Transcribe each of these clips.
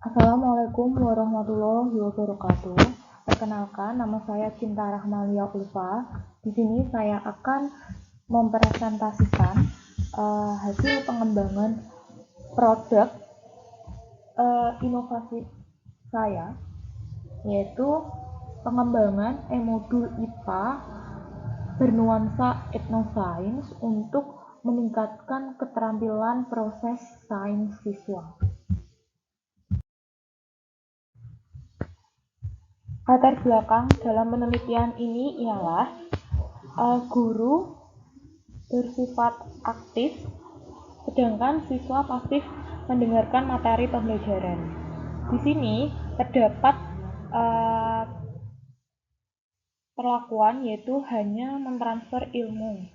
Assalamualaikum warahmatullahi wabarakatuh. Perkenalkan, nama saya Cinta Rahmalia Ulfa. Di sini saya akan mempresentasikan hasil pengembangan produk inovasi saya, yaitu pengembangan e-modul IPA bernuansa etnosains untuk meningkatkan keterampilan proses sains siswa. Latar belakang dalam penelitian ini ialah guru bersifat aktif, sedangkan siswa pasif mendengarkan materi pembelajaran. Di sini terdapat perlakuan yaitu hanya mentransfer ilmu.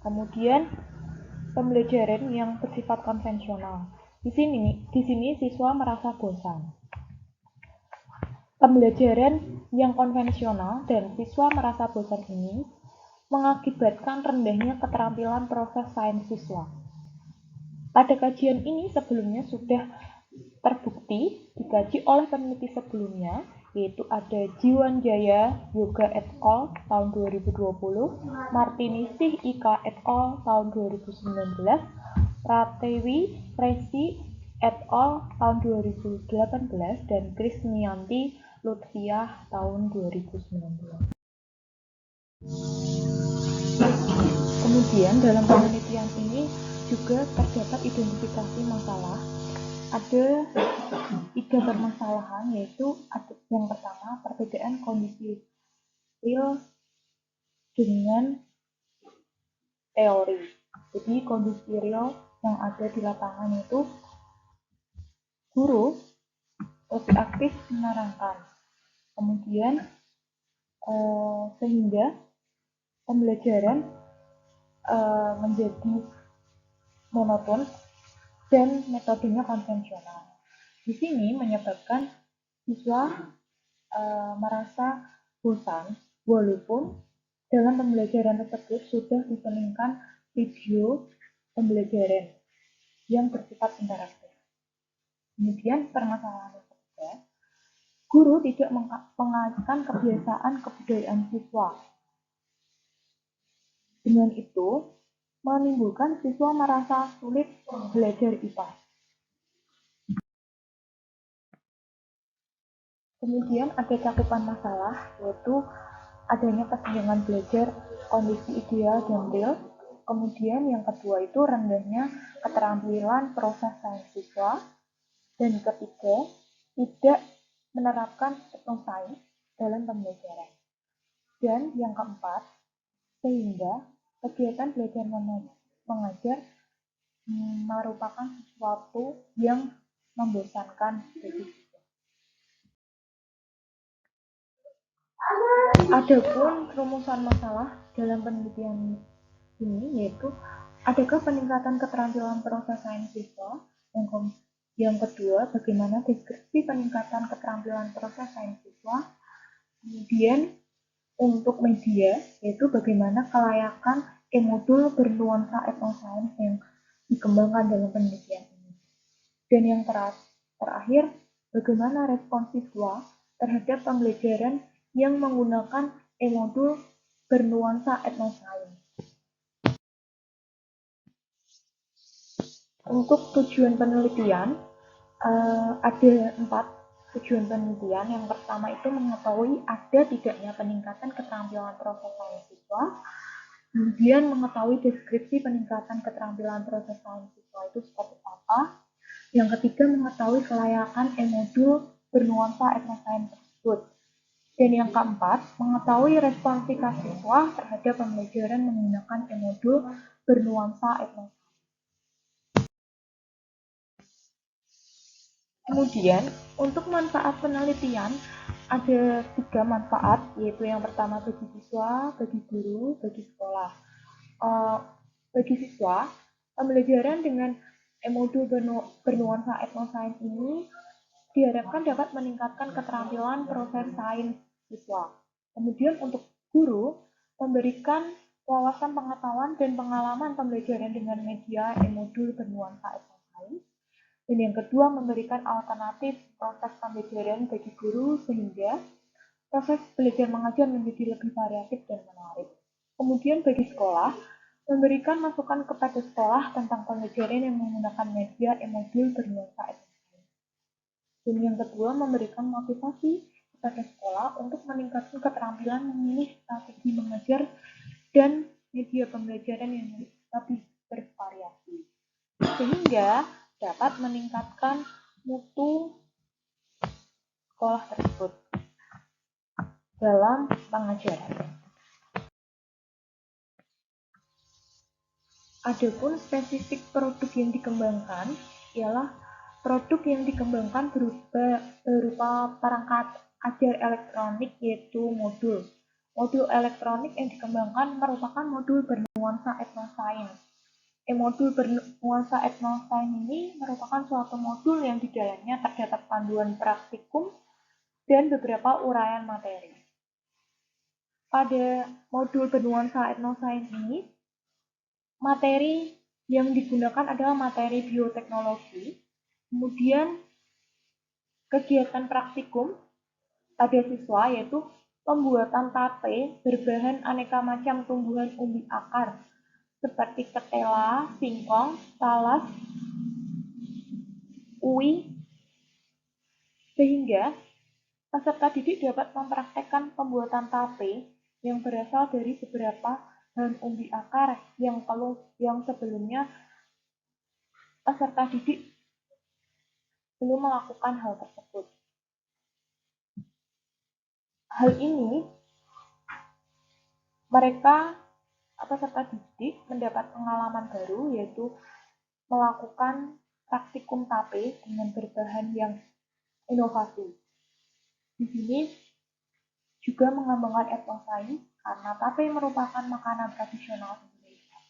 Kemudian pembelajaran yang bersifat konvensional. Di sini siswa merasa bosan. Pembelajaran yang konvensional dan siswa merasa bosan ini mengakibatkan rendahnya keterampilan proses sains siswa. Pada kajian ini sebelumnya sudah terbukti dikaji oleh peneliti sebelumnya, yaitu ada Jiwanjaya Yoga et al. Tahun 2020, Martinisih Ika et al. Tahun 2019, Pratewi Resi et al. Tahun 2018, dan Krisnianti Lutfiah tahun 2019. Kemudian dalam penelitian ini juga terdapat identifikasi masalah. Ada 3 permasalahan, yaitu yang pertama perbedaan kondisi real dengan teori. Jadi kondisi real yang ada di lapangan itu guru lebih aktif menerangkan, kemudian sehingga pembelajaran menjadi monoton dan metodenya konvensional. Di sini menyebabkan siswa merasa bosan, walaupun dalam pembelajaran tersebut sudah dipelingkan video pembelajaran yang bersifat interaktif. Kemudian permasalahan ketiga, guru tidak mengajarkan kebiasaan kebudayaan siswa. Dengan itu, menimbulkan siswa merasa sulit belajar IPA. Kemudian ada cakupan masalah, yaitu adanya kesenjangan belajar kondisi ideal dan real. Kemudian yang kedua itu rendahnya keterampilan proses sains siswa. Dan ketiga, tidak menerapkan etnosains dalam pembelajaran. Dan yang keempat, sehingga kegiatan belajar mengajar merupakan sesuatu yang membosankan bagi siswa. Adapun rumusan masalah dalam penelitian ini yaitu adakah peningkatan keterampilan proses sains siswa, yang kedua bagaimana deskripsi peningkatan keterampilan proses sains siswa, kemudian untuk media yaitu bagaimana kelayakan e-modul bernuansa etnosains yang dikembangkan dalam penelitian ini, dan yang terakhir bagaimana respon siswa terhadap pembelajaran yang menggunakan e-modul bernuansa etnosains. Untuk tujuan penelitian ada 4 tujuan penelitian. Yang pertama itu mengetahui ada tidaknya peningkatan keterampilan proses sains siswa. Kemudian mengetahui deskripsi peningkatan keterampilan proses sains siswa itu seperti apa. Yang ketiga mengetahui kelayakan e-modul bernuansa etnosains tersebut. Dan yang keempat, mengetahui respon sikap siswa terhadap pembelajaran menggunakan e-modul bernuansa etnosains. Kemudian, untuk manfaat penelitian, ada 3 manfaat, yaitu yang pertama bagi siswa, bagi guru, bagi sekolah. Bagi siswa, pembelajaran dengan e-modul bernuansa etnosains ini diharapkan dapat meningkatkan keterampilan proses sains siswa. Kemudian untuk guru, memberikan wawasan pengetahuan dan pengalaman pembelajaran dengan media e-modul bernuansa etnosains. Dan yang kedua, memberikan alternatif proses pembelajaran bagi guru sehingga proses belajar mengajar menjadi lebih variatif dan menarik. Kemudian bagi sekolah, memberikan masukan kepada sekolah tentang pembelajaran yang menggunakan media e-modul bernuansa edukasi. Dan yang kedua, memberikan motivasi kepada sekolah untuk meningkatkan keterampilan memilih strategi mengajar dan media pembelajaran yang lebih bervariasi, sehingga dapat meningkatkan mutu sekolah tersebut dalam pengajaran. Adapun spesifik produk yang dikembangkan ialah produk yang dikembangkan berupa perangkat ajar elektronik, yaitu modul. Modul elektronik yang dikembangkan merupakan modul bernuansa etnosains. Modul bernuansa etnosains ini merupakan suatu modul yang di dalamnya terdapat panduan praktikum dan beberapa uraian materi. Pada modul bernuansa etnosains ini, materi yang digunakan adalah materi bioteknologi, kemudian kegiatan praktikum pada siswa yaitu pembuatan tape berbahan aneka macam tumbuhan umbi akar seperti ketela, singkong, talas, uwi, sehingga peserta didik dapat mempraktekkan pembuatan tape yang berasal dari beberapa bahan umbi akar yang sebelumnya peserta didik belum melakukan hal tersebut. Hal ini peserta didik mendapat pengalaman baru, yaitu melakukan praktikum tape dengan berbahan yang inovasi. Di sini juga mengembangkan etnosains karena tape merupakan makanan tradisional Indonesia.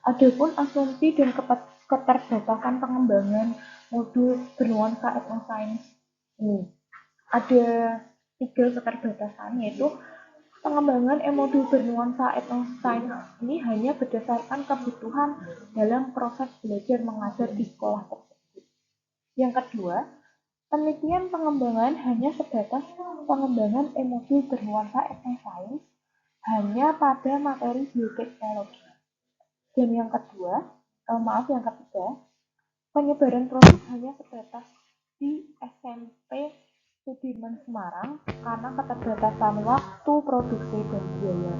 Adapun asumsi dan keterbatasan pengembangan modul bernuansa etnosains ini, ada 3 keterbatasan, yaitu pengembangan modul bernuansa etnosains ini hanya berdasarkan kebutuhan dalam proses belajar mengajar di sekolah tersebut. Yang kedua, penelitian pengembangan hanya sebatas pengembangan modul bernuansa etnosains hanya pada materi bioteknologi. Dan yang ketiga, penyebaran produk hanya sebatas di SMP Sudirman Semarang karena keterbatasan waktu produksi dan biaya.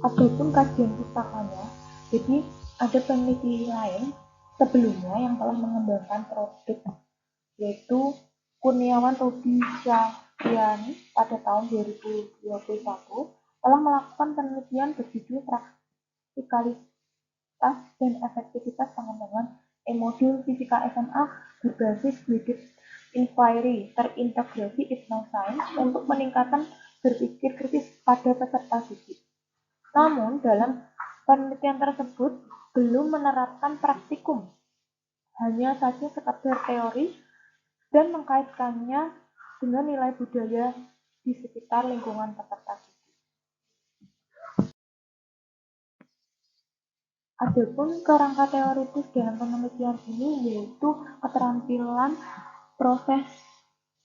Adapun kajian pustakanya, jadi ada peneliti lain sebelumnya yang telah mengembangkan produk, yaitu Kurniawan Ruby Syahriani pada tahun 2021 telah melakukan penelitian berjudul praktikalitas dan efektivitas pengembangan modul fisika SMA berbasis guided inquiry terintegrasi etnosains untuk meningkatkan berpikir kritis pada peserta didik. Namun, dalam penelitian tersebut belum menerapkan praktikum, hanya saja sekadar teori dan mengkaitkannya dengan nilai budaya di sekitar lingkungan peserta didik. Adapun kerangka teoritis dalam penelitian ini yaitu keterampilan proses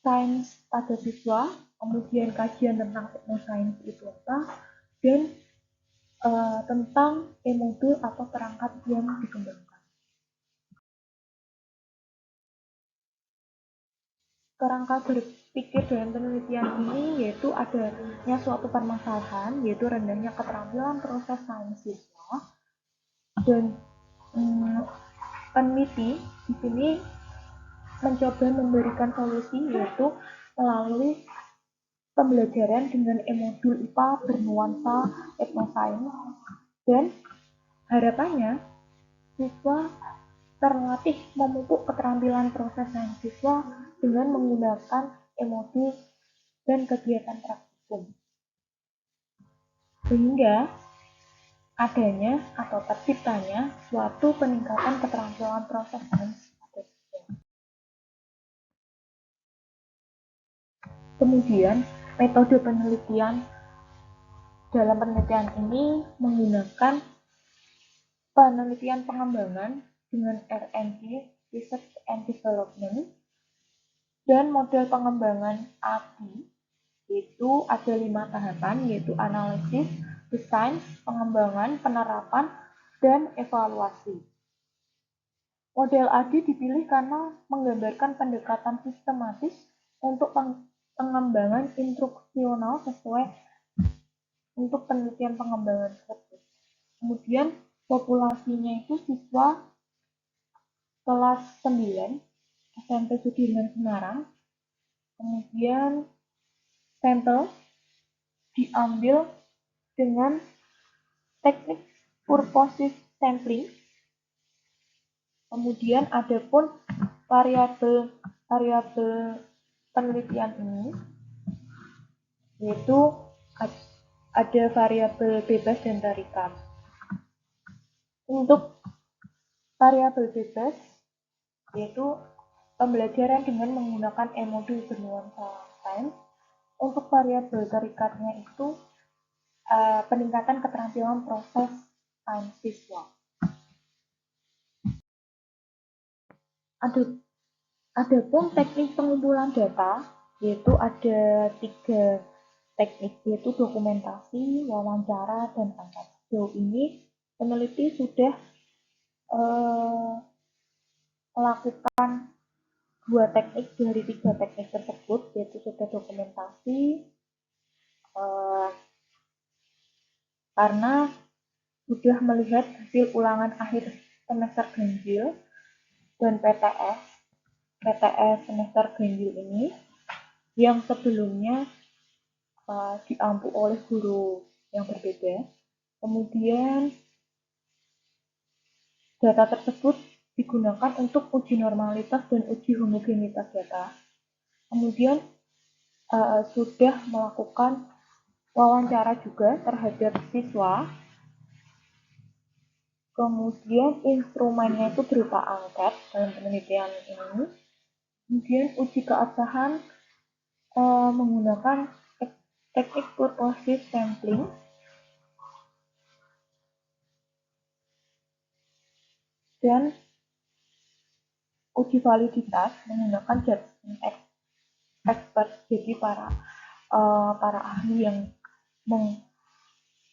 sains pada siswa, kemudian kajian tentang etnosains itu apa, dan tentang modul atau perangkat yang dikembangkan. Kerangka berpikir dalam penelitian ini yaitu adanya suatu permasalahan, yaitu rendahnya keterampilan proses sains siswa, dan peneliti di sini mencoba memberikan solusi yaitu melalui pembelajaran dengan modul IPA bernuansa etnosains, dan harapannya siswa terlatih memupuk keterampilan proses sains siswa dengan menggunakan modul dan kegiatan praktikum, sehingga adanya atau terciptanya suatu peningkatan keterampilan proses sains pada siswa. Kemudian Metode penelitian dalam penelitian ini menggunakan penelitian pengembangan dengan R&D (Research and Development) dan model pengembangan ABI, yaitu ada 5 tahapan, yaitu analisis, desain, pengembangan, penerapan, dan evaluasi. Model ADI dipilih karena menggambarkan pendekatan sistematis untuk pengembangan instruksional sesuai untuk penelitian pengembangan tersebut. Kemudian populasinya itu siswa kelas 9 SMP Sudirman Semarang. Kemudian sampel diambil dengan teknik purposive sampling. Kemudian ada pun variabel penelitian ini, yaitu ada variabel bebas dan terikat. Untuk variabel bebas, yaitu pembelajaran dengan menggunakan e-modul bernuansa sains. Untuk variabel terikatnya itu peningkatan keterampilan proses sains siswa. Adapun teknik pengumpulan data, yaitu ada 3 teknik, yaitu dokumentasi, wawancara, dan angkat. Sejauh ini peneliti sudah melakukan 2 teknik dari 3 teknik tersebut, yaitu sudah dokumentasi, karena sudah melihat hasil ulangan akhir semester ganjil dan PTS semester ganjil ini yang sebelumnya diampu oleh guru yang berbeda. Kemudian data tersebut digunakan untuk uji normalitas dan uji homogenitas data. Kemudian sudah melakukan wawancara juga terhadap siswa. Kemudian instrumennya itu berupa angket dalam penelitian ini. Kemudian uji keabsahan menggunakan teknik purposive sampling. Dan uji validitas menggunakan judgment expert, jadi para ahli yang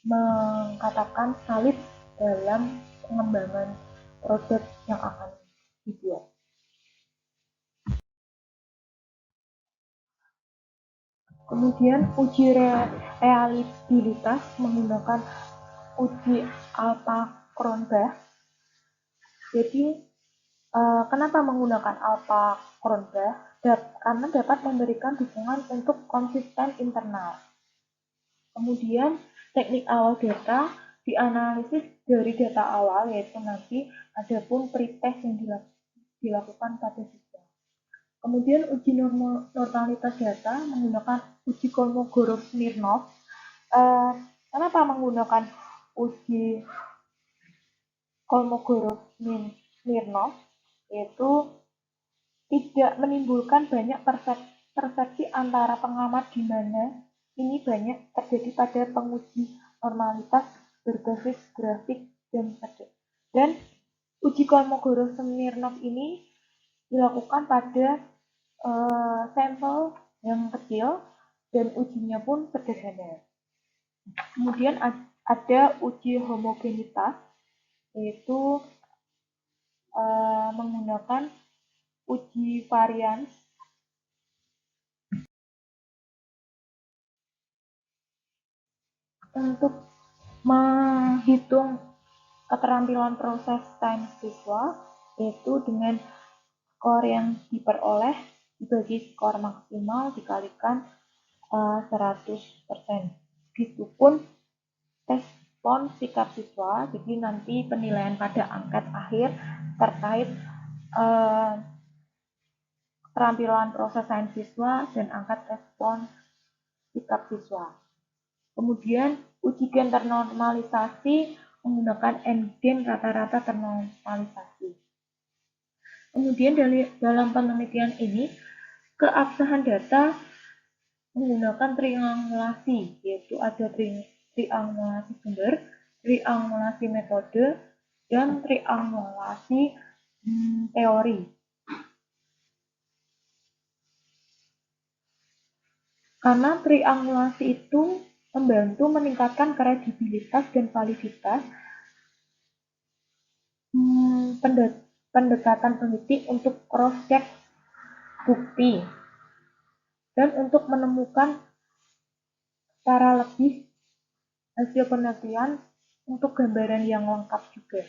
mengatakan valid dalam pengembangan produk yang akan dibuat. Kemudian uji reliabilitas menggunakan uji Alpha-Kronbach. Jadi kenapa menggunakan Alpha-Kronbach? Karena dapat memberikan dukungan untuk konsisten internal. Kemudian teknik awal data dianalisis dari data awal, yaitu nanti ada pun pretest yang dilakukan pada siswa. Kemudian uji normalitas data menggunakan uji Kolmogorov-Smirnov. Kenapa menggunakan uji Kolmogorov-Smirnov? Yaitu tidak menimbulkan banyak persepsi antara pengamat di mana ini banyak terjadi pada penguji normalitas berbasis grafik dan uji Kolmogorov-Smirnov ini dilakukan pada sampel yang kecil dan ujinya pun sederhana. Kemudian ada uji homogenitas, yaitu menggunakan uji varians untuk menghitung keterampilan proses sains siswa, yaitu dengan skor yang diperoleh dibagi skor maksimal dikalikan 100%. Begitupun respon sikap siswa, jadi nanti penilaian pada angket akhir terkait keterampilan proses sains siswa dan angkat respon sikap siswa. Kemudian uji gen ternormalisasi menggunakan N-gen rata-rata ternormalisasi. Kemudian dalam penelitian ini keabsahan data menggunakan triangulasi, yaitu ada triangulasi sumber, triangulasi metode, dan triangulasi teori. Karena triangulasi itu membantu meningkatkan kredibilitas dan validitas pendekatan peneliti untuk cross-check bukti dan untuk menemukan secara lebih hasil penelitian untuk gambaran yang lengkap juga.